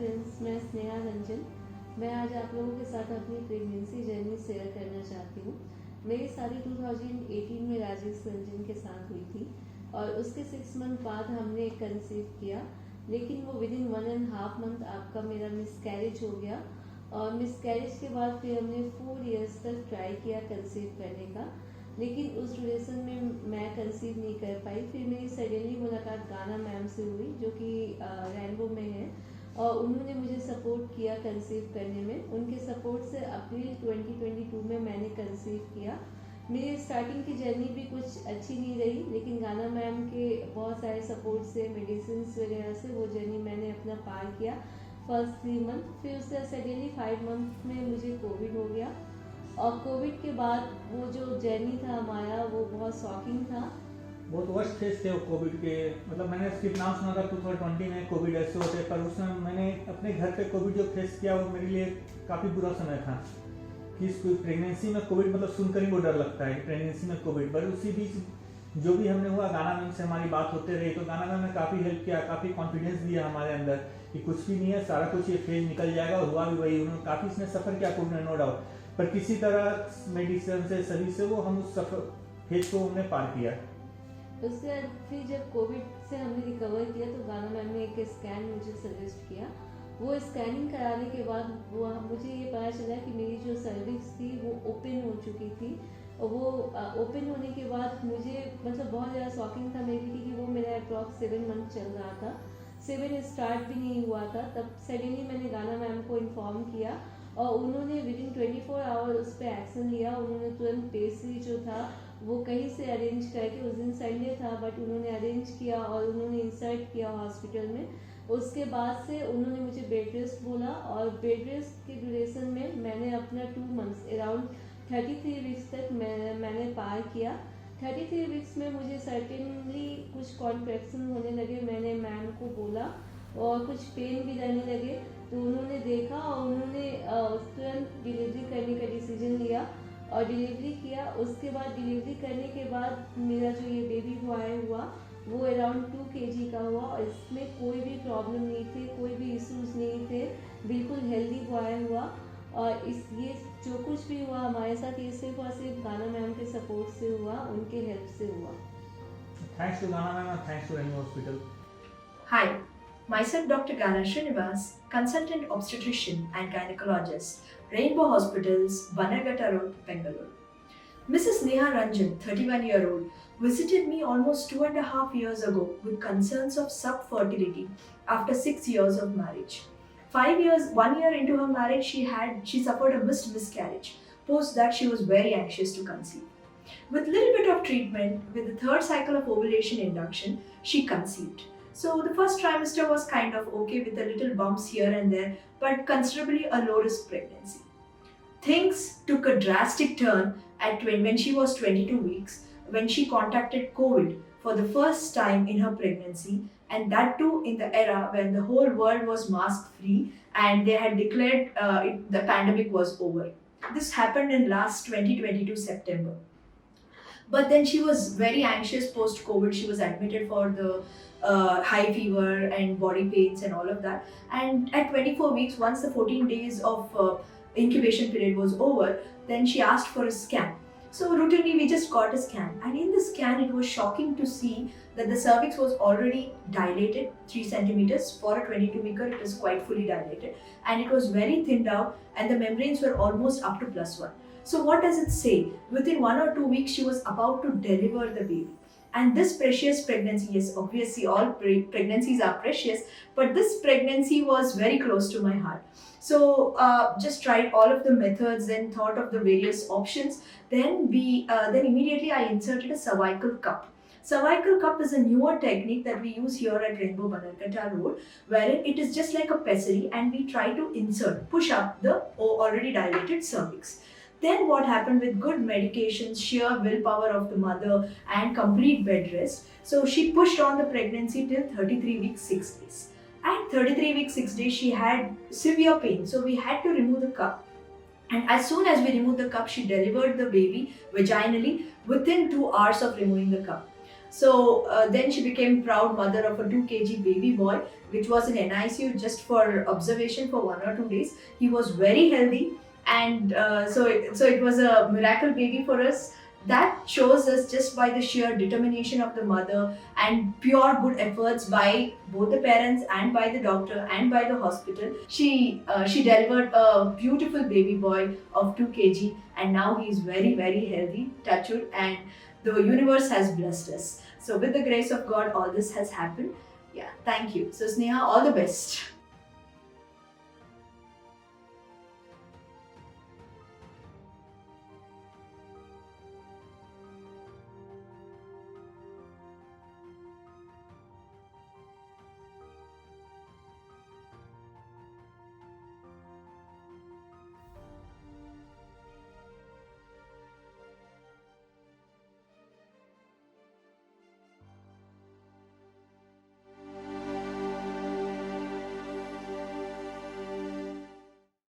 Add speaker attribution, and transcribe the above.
Speaker 1: Friends, मैं स्नेहा रंजन। मैं आज आप लोगों के साथ अपनी प्रेगनेंसी जर्नी शेयर करना चाहती हूँ। मेरी शादी 2018 में राजेश रंजन के साथ हुई थी और उसके 6 मंथ बाद हमने कंसीव किया, लेकिन वो विदिन 1.5 मंथ आपका मेरा मिसकैरेज हो गया। और मिसकैरेज के बाद फिर हमने 4 इयर्स तक ट्राई किया कंसीव करने का, लेकिन उस ड्यूरेशन में मैं कंसीव नहीं कर पाई। फिर मेरी सडनली मुलाकात गाना मैम से हुई, जो कि रेनबो में है, और उन्होंने मुझे सपोर्ट किया कंसीव करने में। उनके सपोर्ट से अप्रैल 2022 में मैंने कंसीव किया। मेरी स्टार्टिंग की जर्नी भी कुछ अच्छी नहीं रही, लेकिन गाना मैम के बहुत सारे सपोर्ट से, मेडिसिन वगैरह से वो जर्नी मैंने अपना पार किया फर्स्ट 3 मंथ। फिर उससे सडनली 5 मंथ में मुझे कोविड हो गया, और कोविड के बाद वो जो जर्नी था हमारा वो बहुत शॉकिंग था।
Speaker 2: बहुत वर्स्ट फेज थे वो कोविड के। मतलब मैंने इसके नाम सुना था 2020 में कोविड ऐसे होते, पर उस समय मैंने अपने घर पे कोविड जो फेस किया वो मेरे लिए काफ़ी बुरा समय था। कि इस प्रेगनेंसी में कोविड मतलब सुनकर ही वो डर लगता है, प्रेगनेंसी में कोविड। पर उसी बीच जो भी हमने हुआ, गाना मैम से हमारी बात होते रही, तो गाना मैम ने काफ़ी हेल्प किया, काफ़ी कॉन्फिडेंस दिया हमारे अंदर कि कुछ भी नहीं है, सारा कुछ ये फेज निकल जाएगा। और हुआ भी वही, उन्होंने काफ़ी इसमें सफ़र किया कोविड, नो डाउट, पर किसी तरह मेडिसिन से सभी से वो हम उस सफर फेज को हमने पार किया।
Speaker 1: उसके बाद फिर जब कोविड से हमने रिकवर किया तो गाना मैम ने एक स्कैन मुझे सजेस्ट किया। वो स्कैनिंग कराने के बाद वो मुझे ये पता चला कि मेरी जो सर्विक्स थी वो ओपन हो चुकी थी। और वो ओपन होने के बाद मुझे मतलब बहुत ज़्यादा शॉकिंग था मेरे लिए कि वो मेरा अप्रॉक्स 7 मंथ चल रहा था, 7 स्टार्ट भी नहीं हुआ था। तब सडनली मैंने गाना मैम को इन्फॉर्म किया और उन्होंने विदिन 24 आवर उस पर एक्शन लिया। उन्होंने तुरंत पेशी जो था वो कहीं से अरेंज करके, उस दिन संडे था बट उन्होंने अरेंज किया और उन्होंने इंसर्ट किया हॉस्पिटल में। उसके बाद से उन्होंने मुझे बेड रेस्ट बोला, और बेड रेस्ट के ड्यूरेशन में मैंने अपना 2 मंथ्स अराउंड 33 वीक्स तक मैंने पार किया। 33 वीक्स में मुझे सर्टेनली कुछ कॉन्ट्रैक्शन होने लगे, मैंने मैम को बोला, और कुछ पेन भी रहने लगे। तो उन्होंने देखा और उन्होंने तुरंत डिलीवरी करने का डिसीजन लिया और डिलीवरी किया। उसके बाद डिलीवरी करने के बाद मेरा जो ये बेबी बॉय हुआ वो अराउंड 2 kg का हुआ, और इसमें कोई भी प्रॉब्लम नहीं थी, कोई भी इश्यूज नहीं थे, बिल्कुल हेल्दी बॉय हुआ। और ये जो कुछ भी हुआ हमारे साथ, ये सिर्फ और सिर्फ गाना मैम के सपोर्ट से हुआ, उनके हेल्प से हुआ।
Speaker 2: Thanks to Gana ma'am, thanks to Rainbow Hospital.
Speaker 3: Hi, myself Dr. Gaana Sreenivas, consultant obstetrician and gynecologist, Rainbow Hospitals, Bannerghatta Road, Bangalore. Mrs. Sneha Ranjan, 31-year-old, visited me almost 2.5 years ago with concerns of subfertility after 6 years of marriage. 1 year into her marriage, she suffered a miscarriage. Post that, she was very anxious to conceive. With little bit of treatment, with the 3rd cycle of ovulation induction, she conceived. So the first trimester was kind of okay with a little bumps here and there, but considerably a low risk pregnancy. Things took a drastic turn when she was 22 weeks, when she contracted COVID for the first time in her pregnancy, and that too in the era when the whole world was mask free and they had declared the pandemic was over. This happened in last 2022 September. But then she was very anxious post COVID. She was admitted for the high fever and body pains and all of that. And at 24 weeks, once the 14 days of incubation period was over, then she asked for a scan. So routinely we just got a scan, and in the scan it was shocking to see that the cervix was already dilated 3 centimeters. For a 22-weeker it is quite fully dilated, and it was very thinned out, and the membranes were almost up to +1. So what does it say? Within 1 or 2 weeks she was about to deliver the baby. And this precious pregnancy, yes, obviously all pregnancies are precious, but this pregnancy was very close to my heart. So just tried all of the methods and thought of the various options. Then immediately I inserted a cervical cup. Cervical cup is a newer technique that we use here at Rainbow Bannerghatta Road, wherein it is just like a pessary and we try to push up the already dilated cervix. Then what happened, with good medications, sheer willpower of the mother and complete bed rest, so she pushed on the pregnancy till 33 weeks 6 days. At 33 weeks 6 days she had severe pain, so we had to remove the cup. And as soon as we removed the cup, she delivered the baby vaginally within 2 hours of removing the cup. So then she became proud mother of a 2 kg baby boy, which was in NICU just for observation for 1 or 2 days. He was very healthy, and so it was a miracle baby for us. That shows us just by the sheer determination of the mother and pure good efforts by both the parents and by the doctor and by the hospital. She delivered a beautiful baby boy of 2 kg, and now he is very, very healthy, touch wood, and the universe has blessed us. So with the grace of God, all this has happened. Yeah, thank you. So Sneha, all the best.